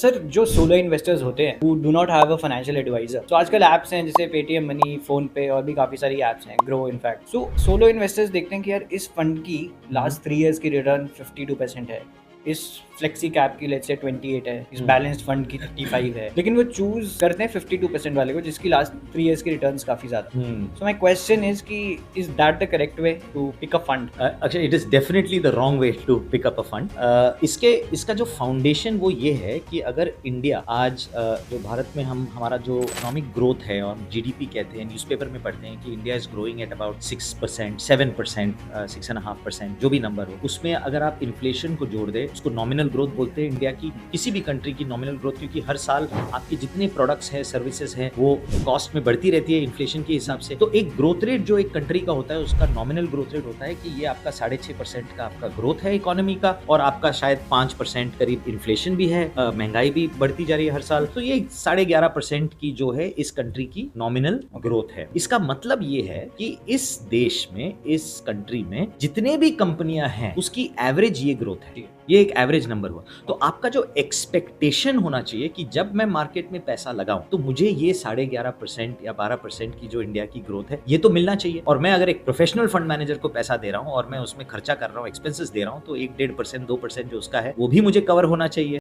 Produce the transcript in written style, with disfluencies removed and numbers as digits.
Sir जो solo investors होते हैं who do not have a financial advisor, तो आजकल ऐप्स हैं जैसे पेटीएम मनी, फोन पे और भी काफी सारी ऐप्स हैं, ग्रो इनफैक्ट। सो सोलो इन्वेस्टर्स देखते हैं कि यार इस फंड की लास्ट 3 इयर्स की रिटर्न 52% है, इस फ्लेक्सी कैप की लेट्स से 28 है, इस बैलेंस्ड फंड की 35 है, लेकिन वो चूज करते हैं 52% वाले को जिसकी लास्ट 3 इयर्स की रिटर्न्स काफी ज्यादा। सो माय क्वेश्चन इज कि is that the correct way to pick a fund? Actually, it is definitely the wrong way to pick up a fund. इसका जो फाउंडेशन वो ये है कि अगर इंडिया आज जो भारत में हमारा जो इकोनॉमिक ग्रोथ है और जीडीपी कहते हैं, न्यूज़पेपर में पढ़ते हैं कि India is growing at about 6%, 7%, 6.5%, जो भी नंबर हो, उसमें अगर आप इन्फ्लेशन को जोड़ दे, उसको नॉमिनल ग्रोथ बोलते हैं इंडिया की, किसी भी कंट्री की नॉमिनल ग्रोथ, क्योंकि हर साल आपके जितने प्रोडक्ट्स हैं, सर्विसेज हैं, वो कॉस्ट में बढ़ती रहती है इन्फ्लेशन के हिसाब से। तो एक ग्रोथ रेट जो एक कंट्री का होता है, उसका नॉमिनल ग्रोथ रेट होता है कि ये आपका 6.5% का आपका ग्रोथ है इकोनॉमी का, और आपका शायद 5% करीब इन्फ्लेशन भी है, महंगाई भी बढ़ती जा रही है हर साल। तो ये 11.5% की जो है इस कंट्री की नॉमिनल ग्रोथ है। इसका मतलब ये है कि इस देश में, इस कंट्री में जितने भी कंपनियां हैं, उसकी एवरेज ये ग्रोथ है, ये एक एवरेज नंबर हुआ। तो आपका जो एक्सपेक्टेशन होना चाहिए कि जब मैं मार्केट में पैसा लगाऊं तो मुझे ये 11.5% या 12% की जो इंडिया की ग्रोथ है, ये तो मिलना चाहिए। और मैं अगर एक प्रोफेशनल फंड मैनेजर को पैसा दे रहा हूं और मैं उसमें खर्चा कर रहा हूं, एक्सपेंसेस दे रहा हूं, तो 1-1.5%, 2% जो उसका है वो भी मुझे कवर होना चाहिए।